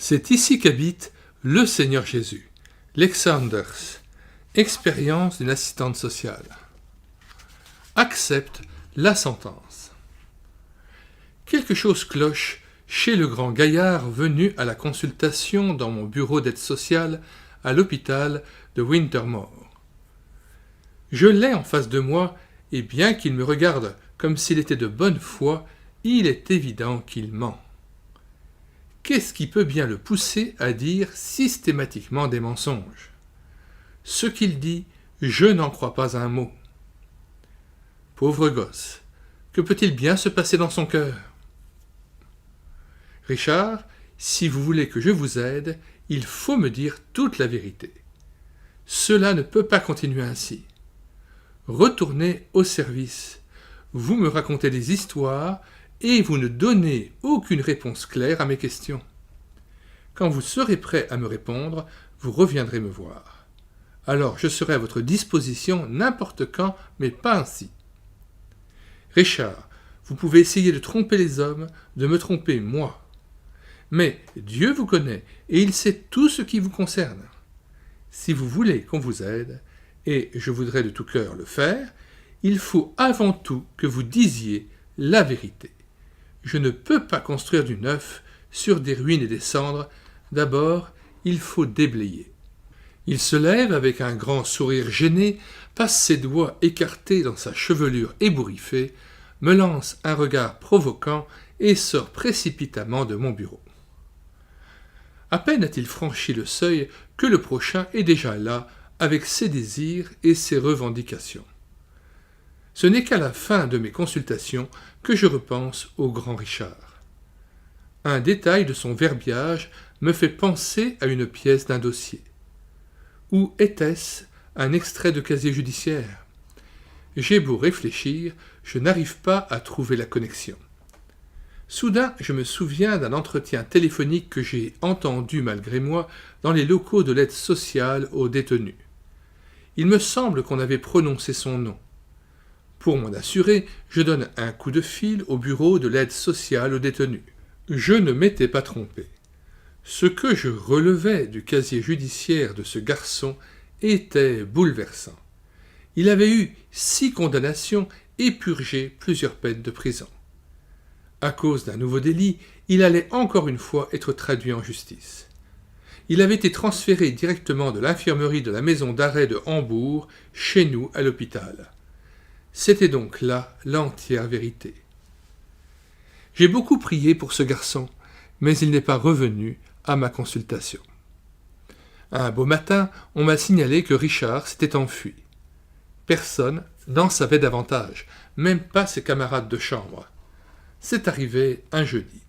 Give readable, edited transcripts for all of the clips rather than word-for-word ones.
C'est ici qu'habite le Seigneur Jésus, Lexanders, expérience d'une assistante sociale. Accepte la sentence. Quelque chose cloche chez le grand gaillard venu à la consultation dans mon bureau d'aide sociale à l'hôpital de Wintermore. Je l'ai en face de moi, et bien qu'il me regarde comme s'il était de bonne foi, il est évident qu'il ment. Qu'est-ce qui peut bien le pousser à dire systématiquement des mensonges ? Ce qu'il dit, je n'en crois pas un mot. Pauvre gosse, que peut-il bien se passer dans son cœur ? Richard, si vous voulez que je vous aide, il faut me dire toute la vérité. Cela ne peut pas continuer ainsi. Retournez au service. Vous me racontez des histoires et vous ne donnez aucune réponse claire à mes questions. Quand vous serez prêt à me répondre, vous reviendrez me voir. Alors je serai à votre disposition n'importe quand, mais pas ainsi. Richard, vous pouvez essayer de tromper les hommes, de me tromper moi. Mais Dieu vous connaît et il sait tout ce qui vous concerne. Si vous voulez qu'on vous aide, et je voudrais de tout cœur le faire, il faut avant tout que vous disiez la vérité. Je ne peux pas construire du neuf sur des ruines et des cendres. D'abord, il faut déblayer. Il se lève avec un grand sourire gêné, passe ses doigts écartés dans sa chevelure ébouriffée, me lance un regard provoquant et sort précipitamment de mon bureau. À peine a-t-il franchi le seuil que le prochain est déjà là, avec ses désirs et ses revendications. Ce n'est qu'à la fin de mes consultations que je repense au grand Richard. Un détail de son verbiage me fait penser à une pièce d'un dossier. Ou était-ce un extrait de casier judiciaire ? J'ai beau réfléchir, je n'arrive pas à trouver la connexion. Soudain, je me souviens d'un entretien téléphonique que j'ai entendu malgré moi dans les locaux de l'aide sociale aux détenus. Il me semble qu'on avait prononcé son nom. Pour m'en assurer, je donne un coup de fil au bureau de l'aide sociale aux détenus. Je ne m'étais pas trompé. Ce que je relevais du casier judiciaire de ce garçon était bouleversant. Il avait eu 6 condamnations et purgé plusieurs peines de prison. À cause d'un nouveau délit, il allait encore une fois être traduit en justice. Il avait été transféré directement de l'infirmerie de la maison d'arrêt de Hambourg chez nous à l'hôpital. C'était donc là l'entière vérité. J'ai beaucoup prié pour ce garçon, mais il n'est pas revenu à ma consultation. Un beau matin, on m'a signalé que Richard s'était enfui. Personne n'en savait davantage, même pas ses camarades de chambre. C'est arrivé un jeudi.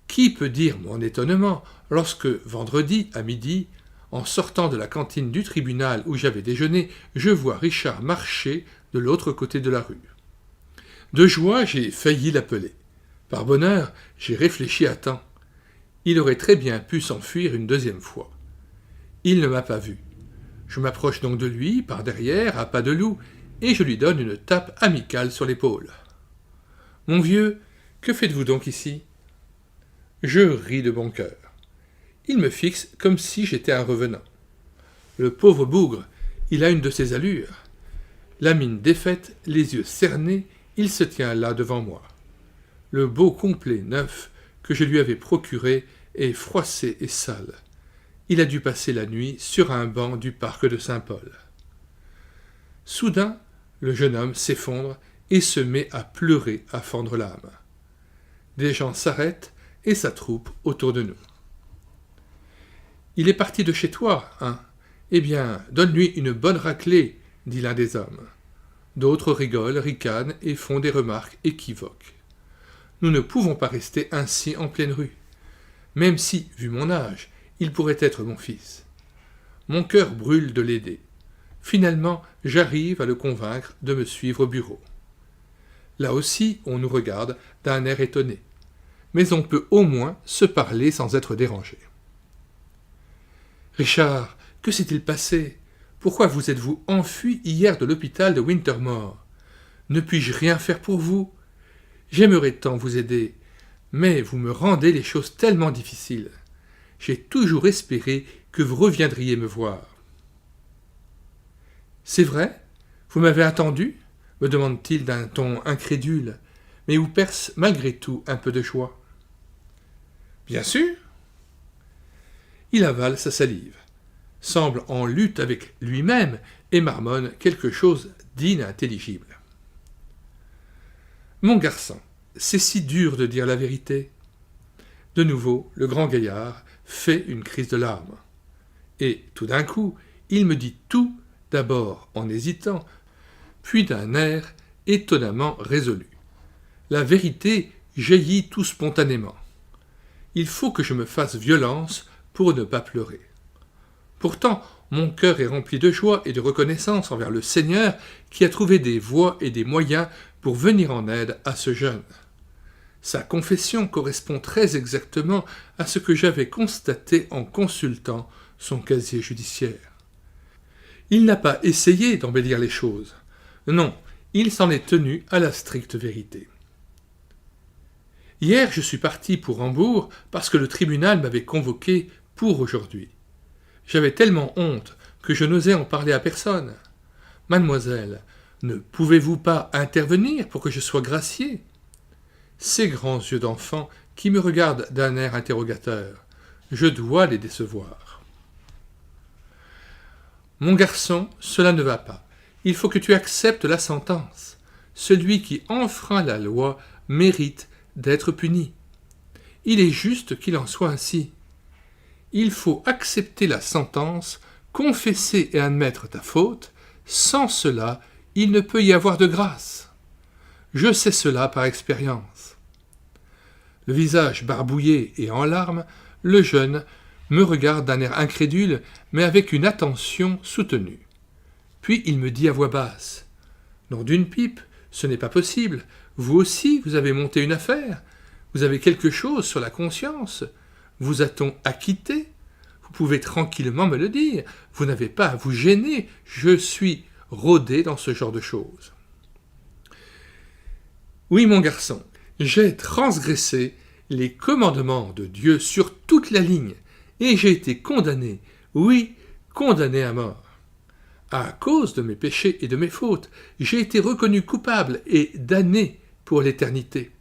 Qui peut dire mon étonnement lorsque, vendredi à midi, en sortant de la cantine du tribunal où j'avais déjeuné, je vois Richard marcher de l'autre côté de la rue. De joie, j'ai failli l'appeler. Par bonheur, j'ai réfléchi à temps. Il aurait très bien pu s'enfuir une deuxième fois. Il ne m'a pas vu. Je m'approche donc de lui, par derrière, à pas de loup, et je lui donne une tape amicale sur l'épaule. « Mon vieux, que faites-vous donc ici ?» Je ris de bon cœur. Il me fixe comme si j'étais un revenant. Le pauvre bougre, il a une de ses allures. La mine défaite, les yeux cernés, il se tient là devant moi. Le beau complet neuf que je lui avais procuré est froissé et sale. Il a dû passer la nuit sur un banc du parc de Saint-Paul. Soudain, le jeune homme s'effondre et se met à pleurer à fendre l'âme. Des gens s'arrêtent et s'attroupent autour de nous. « Il est parti de chez toi, hein ? Eh bien, donne-lui une bonne raclée, » dit l'un des hommes. D'autres rigolent, ricanent et font des remarques équivoques. Nous ne pouvons pas rester ainsi en pleine rue, même si, vu mon âge, il pourrait être mon fils. Mon cœur brûle de l'aider. Finalement, j'arrive à le convaincre de me suivre au bureau. Là aussi, on nous regarde d'un air étonné, mais on peut au moins se parler sans être dérangé. « Richard, que s'est-il passé ? Pourquoi vous êtes-vous enfui hier de l'hôpital de Wintermore ? Ne puis-je rien faire pour vous ? J'aimerais tant vous aider. mais vous me rendez les choses tellement difficiles. J'ai toujours espéré que vous reviendriez me voir. C'est vrai? Vous m'avez attendu? Me demande-t-il d'un ton incrédule, mais où perce malgré tout un peu de joie. Bien sûr. Il avale sa salive, semble en lutte avec lui-même et marmonne quelque chose d'inintelligible. Mon garçon, c'est si dur de dire la vérité. De nouveau, le grand gaillard fait une crise de larmes. Et tout d'un coup, il me dit tout, d'abord en hésitant, puis d'un air étonnamment résolu. La vérité jaillit tout spontanément. Il faut que je me fasse violence pour ne pas pleurer. Pourtant, mon cœur est rempli de joie et de reconnaissance envers le Seigneur qui a trouvé des voies et des moyens pour venir en aide à ce jeune. Sa confession correspond très exactement à ce que j'avais constaté en consultant son casier judiciaire. Il n'a pas essayé d'embellir les choses. Non, il s'en est tenu à la stricte vérité. Hier, je suis parti pour Hambourg parce que le tribunal m'avait convoqué pour aujourd'hui. J'avais tellement honte que je n'osais en parler à personne. Mademoiselle, ne pouvez-vous pas intervenir pour que je sois gracié? Ces grands yeux d'enfant qui me regardent d'un air interrogateur, je dois les décevoir. Mon garçon, cela ne va pas. Il faut que tu acceptes la sentence. Celui qui enfreint la loi mérite d'être puni. Il est juste qu'il en soit ainsi. Il faut accepter la sentence, confesser et admettre ta faute. Sans cela, il ne peut y avoir de grâce. Je sais cela par expérience. Le visage barbouillé et en larmes, le jeune me regarde d'un air incrédule, mais avec une attention soutenue. Puis il me dit à voix basse « Nom d'une pipe, ce n'est pas possible. Vous aussi, vous avez monté une affaire. Vous avez quelque chose sur la conscience. Vous a-t-on acquitté? Vous pouvez tranquillement me le dire. Vous n'avez pas à vous gêner. Je suis rodé dans ce genre de choses. » Oui, mon garçon, j'ai transgressé les commandements de Dieu sur toute la ligne, et j'ai été condamné, oui, condamné à mort. À cause de mes péchés et de mes fautes, j'ai été reconnu coupable et damné pour l'éternité.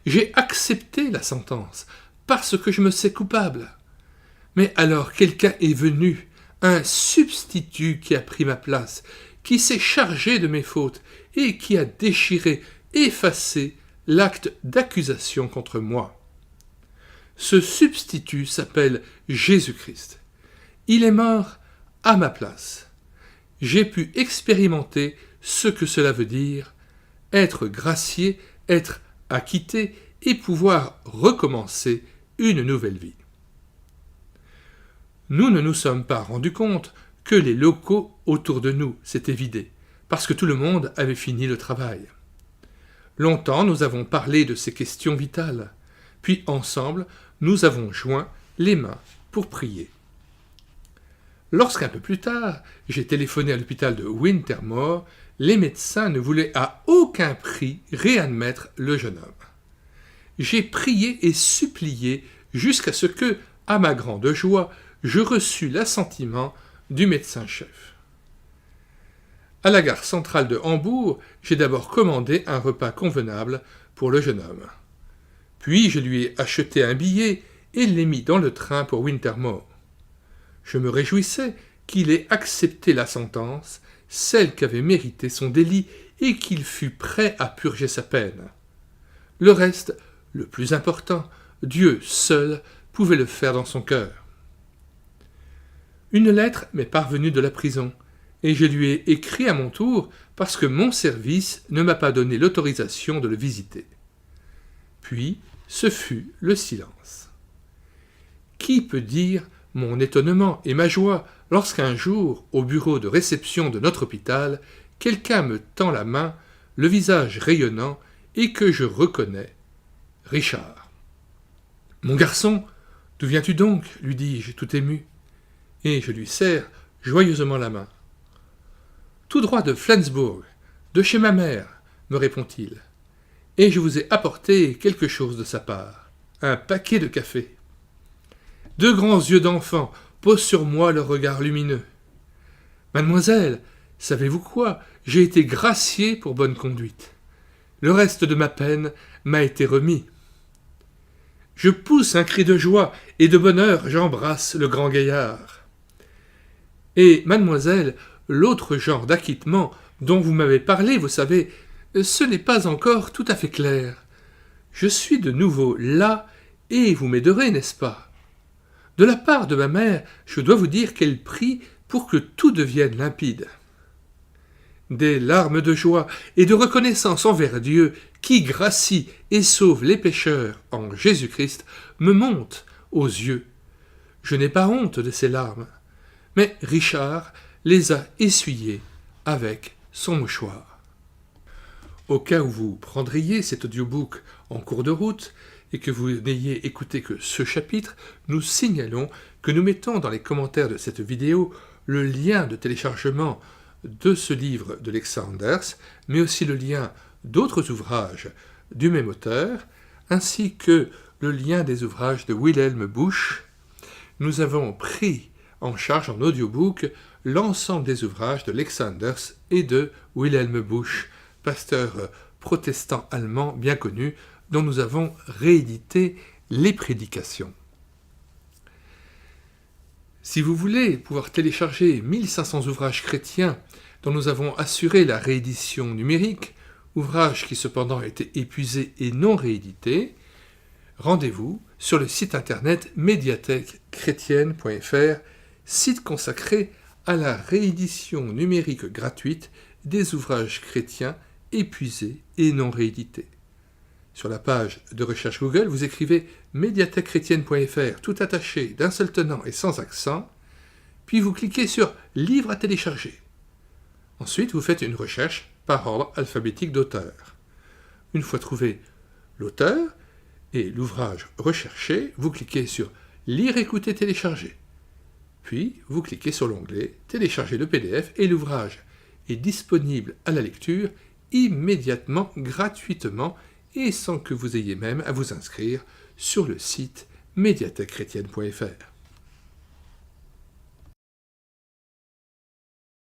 J'ai accepté la sentence, parce que je me sais coupable. Mais alors quelqu'un est venu, un substitut qui a pris ma place, qui s'est chargé de mes fautes et qui a déchiré, effacé l'acte d'accusation contre moi. Ce substitut s'appelle Jésus-Christ. Il est mort à ma place. J'ai pu expérimenter ce que cela veut dire, être gracié, être acquitté et pouvoir recommencer une nouvelle vie. Nous ne nous sommes pas rendus compte que les locaux autour de nous s'étaient vidés, parce que tout le monde avait fini le travail. Longtemps, nous avons parlé de ces questions vitales, puis ensemble, nous avons joint les mains pour prier. Lorsqu'un peu plus tard, j'ai téléphoné à l'hôpital de Wintermore, les médecins ne voulaient à aucun prix réadmettre le jeune homme. J'ai prié et supplié jusqu'à ce que, à ma grande joie, je reçus l'assentiment du médecin-chef. À la gare centrale de Hambourg, j'ai d'abord commandé un repas convenable pour le jeune homme. Puis je lui ai acheté un billet et l'ai mis dans le train pour Wintermore. Je me réjouissais qu'il ait accepté la sentence, celle qu'avait méritée son délit, et qu'il fût prêt à purger sa peine. Le reste, le plus important, Dieu seul pouvait le faire dans son cœur. Une lettre m'est parvenue de la prison, et je lui ai écrit à mon tour parce que mon service ne m'a pas donné l'autorisation de le visiter. Puis, ce fut le silence. Qui peut dire mon étonnement et ma joie lorsqu'un jour, au bureau de réception de notre hôpital, quelqu'un me tend la main, le visage rayonnant, et que je reconnais Richard. « Mon garçon, d'où viens-tu donc ?» lui dis-je, tout ému. Et je lui serre joyeusement la main. « Tout droit de Flensburg, de chez ma mère, » me répond-il. et je vous ai apporté quelque chose de sa part, un paquet de café. Deux grands yeux d'enfant posent sur moi leur regard lumineux. Mademoiselle, savez-vous quoi? J'ai été gracié pour bonne conduite. Le reste de ma peine m'a été remis. Je pousse un cri de joie, et de bonheur j'embrasse le grand gaillard. Et, mademoiselle, l'autre genre d'acquittement dont vous m'avez parlé, vous savez, ce n'est pas encore tout à fait clair. Je suis de nouveau là, et vous m'aiderez, n'est-ce pas? De la part de ma mère, je dois vous dire qu'elle prie pour que tout devienne limpide. Des larmes de joie et de reconnaissance envers Dieu, qui gracie et sauve les pécheurs en Jésus-Christ, me montent aux yeux. Je n'ai pas honte de ces larmes, mais Richard les a essuyées avec son mouchoir. Au cas où vous prendriez cet audiobook en cours de route et que vous n'ayez écouté que ce chapitre, nous signalons que nous mettons dans les commentaires de cette vidéo le lien de téléchargement de ce livre de Lex Sanders, mais aussi le lien d'autres ouvrages du même auteur, ainsi que le lien des ouvrages de Wilhelm Busch. Nous avons pris en charge en audiobook l'ensemble des ouvrages de Lex Sanders et de Wilhelm Busch, pasteur protestant allemand bien connu, dont nous avons réédité les prédications. Si vous voulez pouvoir télécharger 1500 ouvrages chrétiens dont nous avons assuré la réédition numérique, ouvrages qui cependant étaient épuisés et non réédités, rendez-vous sur le site internet médiathèquechrétienne.fr, site consacré à la réédition numérique gratuite des ouvrages chrétiens épuisés et non réédités. Sur la page de recherche Google, vous écrivez médiathèquechrétienne.fr, tout attaché, d'un seul tenant et sans accent, puis vous cliquez sur « Livre à télécharger ». Ensuite, vous faites une recherche par ordre alphabétique d'auteur. Une fois trouvé l'auteur et l'ouvrage recherché, vous cliquez sur « Lire, écouter, télécharger ». Puis, vous cliquez sur l'onglet « Télécharger le PDF » et l'ouvrage est disponible à la lecture immédiatement, gratuitement, et sans que vous ayez même à vous inscrire sur le site médiathèquechrétienne.fr.